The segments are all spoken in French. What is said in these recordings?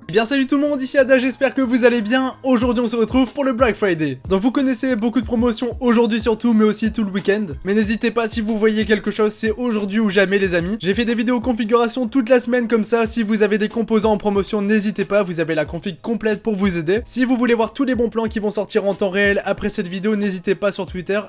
Eh bien salut tout le monde, ici Ada, j'espère que vous allez bien. Aujourd'hui on se retrouve pour le Black Friday. Donc vous connaissez beaucoup de promotions aujourd'hui surtout, mais aussi tout le week-end. Mais n'hésitez pas, si vous voyez quelque chose, c'est aujourd'hui ou jamais les amis. J'ai fait des vidéos configuration toute la semaine comme ça. Si vous avez des composants en promotion, n'hésitez pas, vous avez la config complète pour vous aider. Si vous voulez voir tous les bons plans qui vont sortir en temps réel après cette vidéo, n'hésitez pas sur Twitter,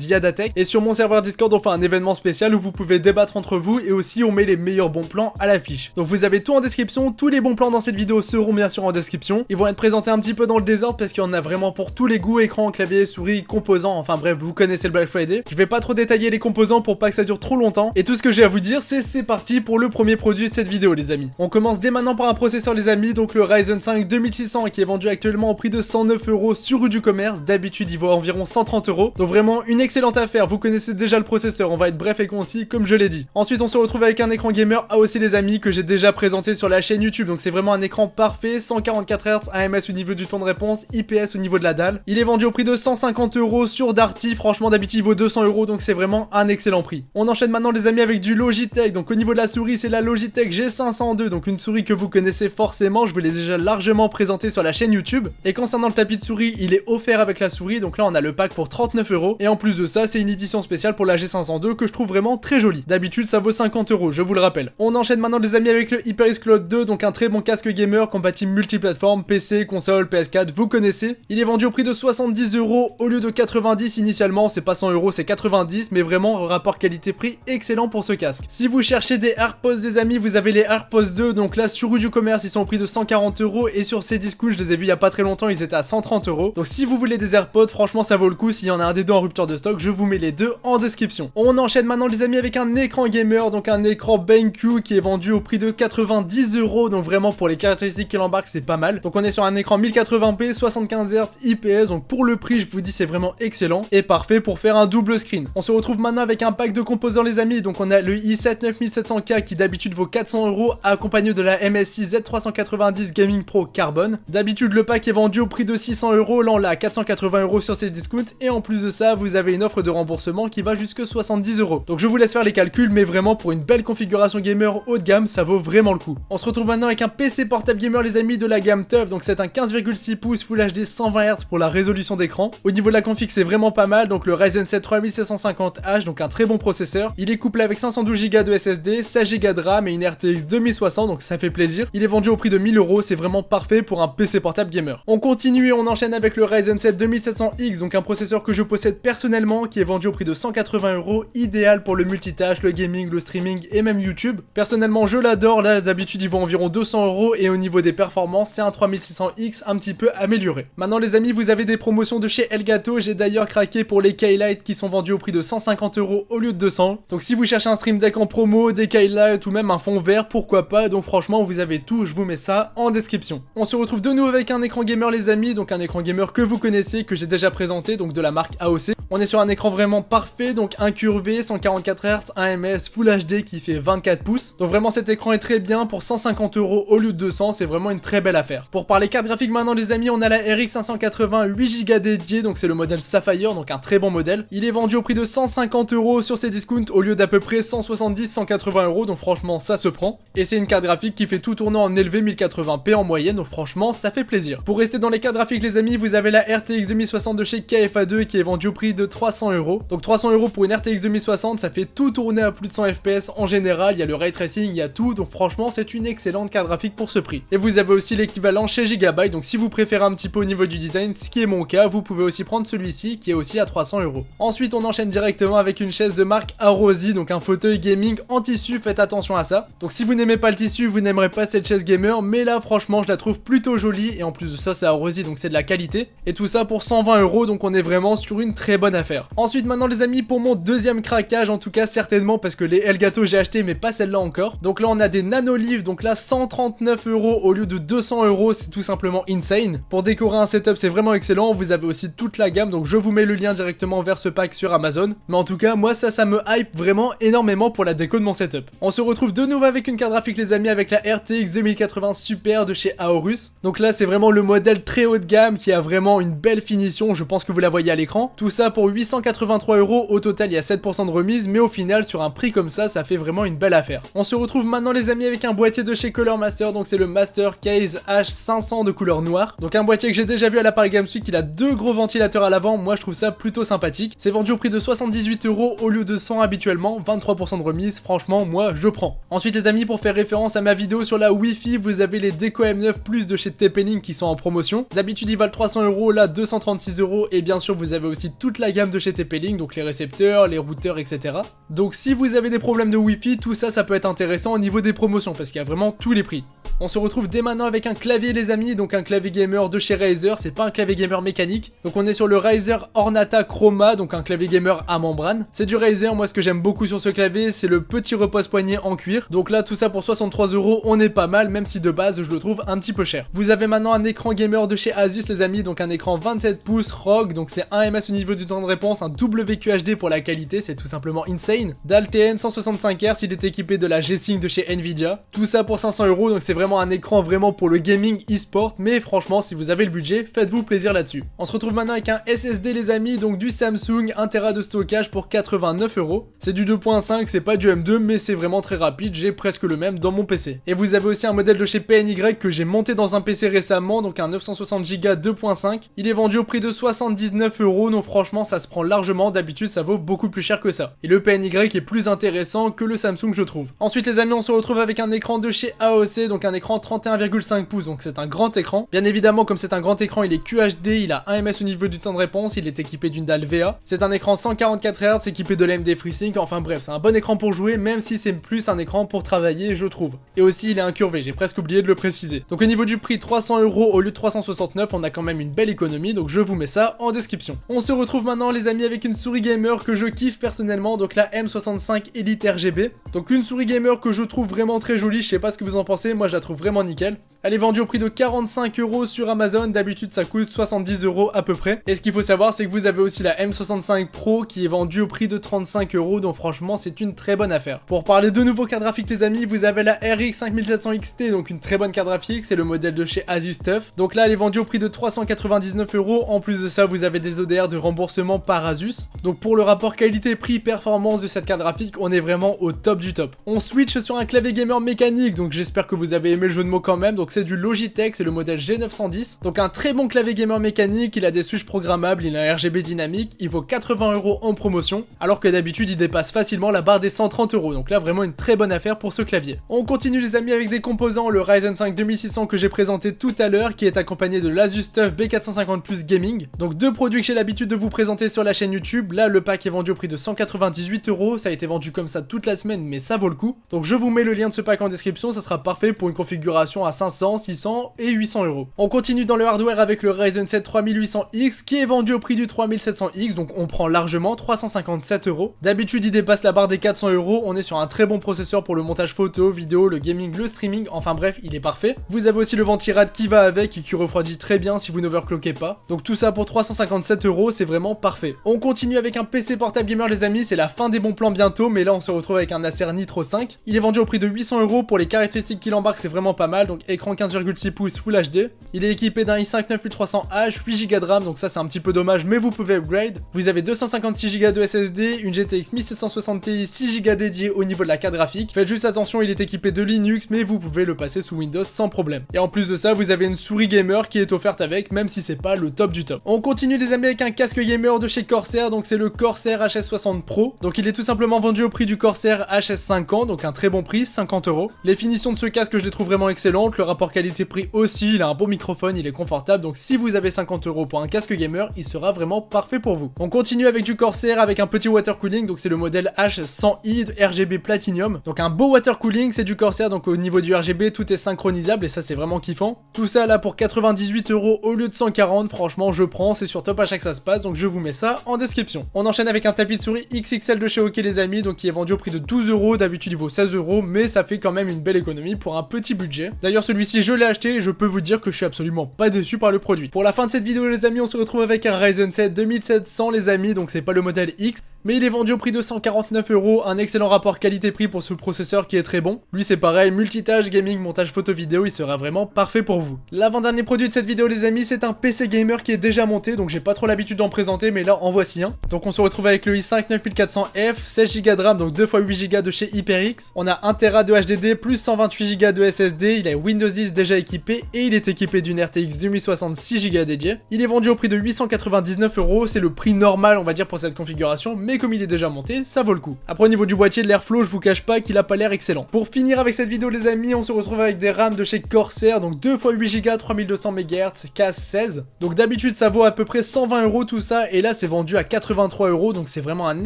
@yadatech. Et sur mon serveur Discord, on fait un événement spécial où vous pouvez débattre entre vous et aussi on met les meilleurs bons plans à l'affiche. Donc vous avez tout en description, tous les bons plans dans cette vidéo seront bien sûr en description. Ils vont être présentés un petit peu dans le désordre parce qu'il y en a vraiment pour tous les goûts, écran, clavier, souris, composants, enfin bref, vous connaissez le Black Friday. Je vais pas trop détailler les composants pour pas que ça dure trop longtemps. Et tout ce que j'ai à vous dire, c'est parti pour le premier produit de cette vidéo les amis. On commence dès maintenant par un processeur les amis, donc le Ryzen 5 2600 qui est vendu actuellement au prix de 109 € sur rue du commerce. D'habitude il vaut environ 130 €. Donc vraiment une excellente affaire, vous connaissez déjà le processeur, on va être bref et concis comme je l'ai dit. Ensuite on se retrouve avec un écran gamer AOC les amis que j'ai déjà présenté sur la chaîne YouTube, donc c'est vraiment un écran parfait, 144 Hz, AMS au niveau du temps de réponse, IPS au niveau de la dalle. Il est vendu au prix de 150 € sur Darty, franchement d'habitude il vaut 200 € donc c'est vraiment un excellent prix. On enchaîne maintenant les amis avec du Logitech, donc au niveau de la souris c'est la Logitech G502, donc une souris que vous connaissez forcément, je vous l'ai déjà largement présenté sur la chaîne YouTube. Et concernant le tapis de souris, il est offert avec la souris, donc là on a le pack pour 39 €. Et en plus de ça, c'est une édition spéciale pour la G502 que je trouve vraiment très jolie. D'habitude ça vaut 50 €, je vous le rappelle. On enchaîne maintenant les amis avec le HyperX Cloud 2, donc un très bon casque gamer compatible multiplateforme, PC, console, PS4, vous connaissez. Il est vendu au prix de 70 € au lieu de 90 initialement, c'est pas 100 €, c'est 90, mais vraiment rapport qualité-prix excellent pour ce casque. Si vous cherchez des AirPods les amis, vous avez les AirPods 2, donc là sur rue du commerce ils sont au prix de 140 € et sur Cdiscount je les ai vus il y a pas très longtemps, ils étaient à 130 €. Donc si vous voulez des AirPods, franchement ça vaut le coup, s'il y en a un des deux en rupture de stock, je vous mets les deux en description. On enchaîne maintenant les amis avec un écran gamer, donc un écran BenQ qui est vendu au prix de 90 €, donc vraiment pour les caractéristiques qu'il embarque c'est pas mal. Donc on est sur un écran 1080p, 75 Hz, IPS, donc pour le prix je vous dis c'est vraiment excellent et parfait pour faire un double screen. On se retrouve maintenant avec un pack de composants les amis, donc on a le i7 9700K qui d'habitude vaut 400 € accompagné de la MSI Z390 Gaming Pro Carbone. D'habitude le pack est vendu au prix de 600 €, là on l'a à 480 € sur Cdiscount et en plus de ça vous avez une offre de remboursement qui va jusque 70 €. Donc je vous laisse faire les calculs, mais vraiment pour une belle configuration gamer haut de gamme ça vaut vraiment le coup. On se retrouve maintenant avec un PC portable gamer les amis de la gamme TUF, donc c'est un 15,6 pouces Full HD 120 Hz pour la résolution d'écran. Au niveau de la config c'est vraiment pas mal, donc le Ryzen 7 3750H, donc un très bon processeur. Il est couplé avec 512 Go de SSD, 16 Go de RAM et une RTX 2060, donc ça fait plaisir. Il est vendu au prix de 1000 €, c'est vraiment parfait pour un PC portable gamer. On continue et on enchaîne avec le Ryzen 7 2700X, donc un processeur que je possède personnellement qui est vendu au prix de 180 €, idéal pour le multitâche, le gaming, le streaming et même YouTube. Personnellement je l'adore, là d'habitude il vaut environ 200 € et au niveau des performances c'est un 3600X un petit peu amélioré. Maintenant les amis vous avez des promotions de chez Elgato, j'ai d'ailleurs craqué pour les Keylight qui sont vendus au prix de 150 € au lieu de 200. Donc si vous cherchez un Stream Deck en promo, des Keylight ou même un fond vert, pourquoi pas, donc franchement vous avez tout, je vous mets ça en description. On se retrouve de nouveau avec un écran gamer les amis, donc un écran gamer que vous connaissez, que j'ai déjà présenté, donc de la marque AOC. On est sur un écran vraiment parfait, donc incurvé, 144 Hz, AMS, Full HD qui fait 24 pouces. Donc vraiment cet écran est très bien pour 150 € au lieu de 200, c'est vraiment une très belle affaire. Pour parler carte graphique maintenant les amis, on a la RX 580 8 Go dédiée, donc c'est le modèle Sapphire, donc un très bon modèle. Il est vendu au prix de 150 € sur Cdiscount au lieu d'à peu près 170-180 €, donc franchement ça se prend. Et c'est une carte graphique qui fait tout tourner en élevé 1080p en moyenne, donc franchement ça fait plaisir. Pour rester dans les cartes graphiques les amis, vous avez la RTX 2060 de chez KFA2 qui est vendue au prix de 300 €. Donc 300 € pour une RTX 2060, ça fait tout tourner à plus de 100 FPS en général, il y a le ray tracing, il y a tout, donc franchement c'est une excellente carte graphique pour ce prix. Et vous avez aussi l'équivalent chez Gigabyte, donc si vous préférez un petit peu au niveau du design, ce qui est mon cas, vous pouvez aussi prendre celui-ci qui est aussi à 300 €. Ensuite on enchaîne directement avec une chaise de marque Arrozy, donc un fauteuil gaming en tissu, faites attention à ça. Donc si vous n'aimez pas le tissu, vous n'aimerez pas cette chaise gamer, mais là franchement je la trouve plutôt jolie et en plus de ça c'est Arrozy donc c'est de la qualité. Et tout ça pour 120 €, donc on est vraiment sur une très bonne affaire. Ensuite maintenant les amis pour mon deuxième craquage, en tout cas certainement parce que les Elgato j'ai acheté mais pas celle-là encore. Donc là on a des Nanolive, donc là 139 € au lieu de 200 €, c'est tout simplement insane. Pour décorer un setup c'est vraiment excellent, vous avez aussi toute la gamme, donc je vous mets le lien directement vers ce pack sur Amazon. Mais en tout cas moi ça me hype vraiment énormément pour la déco de mon setup. On se retrouve de nouveau avec une carte graphique les amis, avec la RTX 2080 Super de chez Aorus. Donc là c'est vraiment le modèle très haut de gamme qui a vraiment une belle finition, je pense que vous la voyez à l'écran. Tout ça pour 883 €, au total il y a 7% de remise, mais au final sur un prix comme ça fait vraiment une belle affaire. On se retrouve maintenant les amis avec un boîtier de chez Color Master, donc c'est le Master Case H500 de couleur noire. Donc un boîtier que j'ai déjà vu à la Paris Games Week, il a deux gros ventilateurs à l'avant, moi je trouve ça plutôt sympathique. C'est vendu au prix de 78 € au lieu de 100 habituellement, 23% de remise, franchement moi je prends. Ensuite les amis, pour faire référence à ma vidéo sur la Wi-Fi, vous avez les Deco M9 Plus de chez TP-Link qui sont en promotion. D'habitude ils valent 300 €, là 236 €, et bien sûr vous avez aussi toute la gamme de chez TP-Link, donc les récepteurs, les routeurs, etc. Donc si vous avez des problèmes de Wi-Fi, tout ça peut être intéressant au niveau des promotions parce qu'il y a vraiment tous les prix. On se retrouve dès maintenant avec un clavier les amis, donc un clavier gamer de chez Razer, c'est pas un clavier gamer mécanique. Donc on est sur le Razer Ornata Chroma, donc un clavier gamer à membrane. C'est du Razer, moi ce que j'aime beaucoup sur ce clavier, c'est le petit repose-poignet en cuir. Donc là tout ça pour 63 €, on est pas mal, même si de base je le trouve un petit peu cher. Vous avez maintenant un écran gamer de chez Asus les amis, donc un écran 27 pouces ROG, donc c'est 1 ms au niveau du temps de réponse, un WQHD pour la qualité, c'est tout simplement insane. Dalle TN 165 Hz, il est équipé de la G-Sync de chez Nvidia. Tout ça pour 500 €, donc c'est vraiment un écran vraiment pour le gaming e-sport, mais franchement si vous avez le budget, faites-vous plaisir là-dessus. On se retrouve maintenant avec un SSD les amis, donc du Samsung, 1 Tera de stockage pour 89 €. C'est du 2.5, c'est pas du M2, mais c'est vraiment très rapide, j'ai presque le même dans mon PC. Et vous avez aussi un modèle de chez PNY que j'ai monté dans un PC récemment, donc un 960 Go 2.5. Il est vendu au prix de 79 €, donc franchement ça se prend largement, d'habitude ça vaut beaucoup plus cher que ça. Et le PNY est plus intéressant que le Samsung je trouve. Ensuite les amis, on se retrouve avec un écran de chez AOC, donc un écran 31,5 pouces, donc c'est un grand écran. Bien évidemment comme c'est un grand écran, il est QHD, il a 1 ms au niveau du temps de réponse, il est équipé d'une dalle VA. C'est un écran 144 Hz équipé de l'AMD FreeSync, enfin bref, c'est un bon écran pour jouer, même si c'est plus un écran pour travailler je trouve. Et aussi il est incurvé, j'ai presque oublié de le préciser. Donc au niveau du prix, 300 € au lieu de 369, on a quand même une belle économie, donc je vous mets ça en description. On se retrouve maintenant les amis avec une souris gamer que je kiffe personnellement, donc la M65 Elite RGB. Donc une souris gamer que je trouve vraiment très jolie, je sais pas ce que vous en pensez, moi je la trouve vraiment nickel. Elle est vendue au prix de 45 € sur Amazon, d'habitude ça coûte 70 € à peu près. Et ce qu'il faut savoir c'est que vous avez aussi la M65 Pro qui est vendue au prix de 35 €, donc franchement c'est une très bonne affaire. Pour parler de nouveaux cartes graphiques les amis, vous avez la RX 5700 XT, donc une très bonne carte graphique, c'est le modèle de chez Asus TUF. Donc là elle est vendue au prix de 399 €, en plus de ça vous avez des ODR de remboursement par Asus. Donc pour le rapport qualité-prix performance de cette carte graphique, on est vraiment au top du top. On switch sur un clavier gamer mécanique, donc j'espère que vous avez aimé le jeu de mots quand même, donc c'est du Logitech, c'est le modèle G910. Donc un très bon clavier gamer mécanique, il a des switches programmables, il a un RGB dynamique, il vaut 80 € en promotion, alors que d'habitude il dépasse facilement la barre des 130 €, donc là vraiment une très bonne affaire pour ce clavier. On continue les amis avec des composants, le Ryzen 5 2600 que j'ai présenté tout à l'heure, qui est accompagné de l'Asus TUF B450 Plus Gaming. Donc deux produits que j'ai l'habitude de vous présenter sur la chaîne YouTube. Là le pack est vendu au prix de 198 €, ça a été vendu comme ça toute la semaine, mais ça vaut le coup. Donc je vous mets le lien de ce pack en description, ça sera parfait pour une configuration à 500, 600 et 800 €. On continue dans le hardware avec le Ryzen 7 3800X qui est vendu au prix du 3700X, donc on prend largement 357 €. D'habitude il dépasse la barre des 400 €, on est sur un très bon processeur pour le montage photo, vidéo, le gaming, le streaming, enfin bref il est parfait. Vous avez aussi le ventirad qui va avec et qui refroidit très bien si vous n'overclockez pas. Donc tout ça pour 357 €, c'est vraiment parfait. On continue avec un PC portable gamer les amis, c'est la fin des bons plans bientôt, mais là on se retrouve avec un Acer Nitro 5. Il est vendu au prix de 800 € pour les caractéristiques qu'il embarque, c'est vraiment pas mal, donc écran 15,6 pouces Full HD. Il est équipé d'un i5 9300H, 8 Go de RAM, donc ça c'est un petit peu dommage, mais vous pouvez upgrade. Vous avez 256 Go de SSD, une GTX 1760 Ti, 6 Go dédiés au niveau de la carte graphique. Faites juste attention, il est équipé de Linux, mais vous pouvez le passer sous Windows sans problème. Et en plus de ça, vous avez une souris gamer qui est offerte avec, même si c'est pas le top du top. On continue les amis avec un casque gamer de chez Corsair, donc c'est le Corsair HS60 Pro. Donc il est tout simplement vendu au prix du Corsair HS50, donc un très bon prix, 50 €. Les finitions de ce casque je les trouve vraiment excellentes, le rapport qualité-prix aussi, il a un bon microphone, il est confortable, donc si vous avez 50 € pour un casque gamer, il sera vraiment parfait pour vous. On continue avec du Corsair avec un petit water cooling, donc c'est le modèle H100i RGB Platinum. Donc un beau water cooling, c'est du Corsair, donc au niveau du RGB tout est synchronisable et ça c'est vraiment kiffant. Tout ça là pour 98 € au lieu de 140, franchement je prends, c'est sur Top Achat que ça se passe, donc je vous mets ça en description. On enchaîne avec un tapis de souris XXL de chez OK les amis, donc qui est vendu au prix de 12 €, d'habitude il vaut 16 €, mais ça fait quand même une belle économie pour un petit budget. D'ailleurs celui-ci je l'ai acheté et je peux vous dire que je suis absolument pas déçu par le produit. Pour la fin de cette vidéo les amis, on se retrouve avec un Ryzen 7 2700 les amis, donc c'est pas le modèle X, mais il est vendu au prix de 149 €, un excellent rapport qualité-prix pour ce processeur qui est très bon. Lui c'est pareil, multitâche, gaming, montage photo vidéo, il sera vraiment parfait pour vous. L'avant-dernier produit de cette vidéo les amis, c'est un PC gamer qui est déjà monté, donc j'ai pas trop l'habitude d'en présenter, mais là en voici un. Donc on se retrouve avec le i5 9400F, 16 Go de RAM, donc 2 x 8 Go de chez HyperX. On a 1 Tera de HDD plus 128 Go de SSD, il a Windows 10 déjà équipé et il est équipé d'une RTX 2060 6 Go dédiée. Il est vendu au prix de 899 €, c'est le prix normal on va dire pour cette configuration, mais comme il est déjà monté, ça vaut le coup. Après au niveau du boîtier de l'Airflow, je vous cache pas qu'il a pas l'air excellent. Pour finir avec cette vidéo les amis, on se retrouve avec des RAM de chez Corsair, donc 2 x 8 Go, 3200 MHz, CAS 16. Donc d'habitude ça vaut à peu près 120 € tout ça, et là c'est vendu à 83 €, donc c'est vraiment un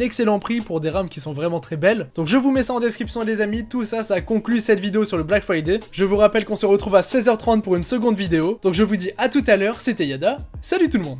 excellent prix pour des RAM qui sont vraiment très belles. Donc je vous mets ça en description les amis, tout ça, ça conclut cette vidéo sur le Black Friday. Je vous rappelle qu'on se retrouve à 16h30 pour une seconde vidéo, donc je vous dis à tout à l'heure, c'était Yada, salut tout le monde.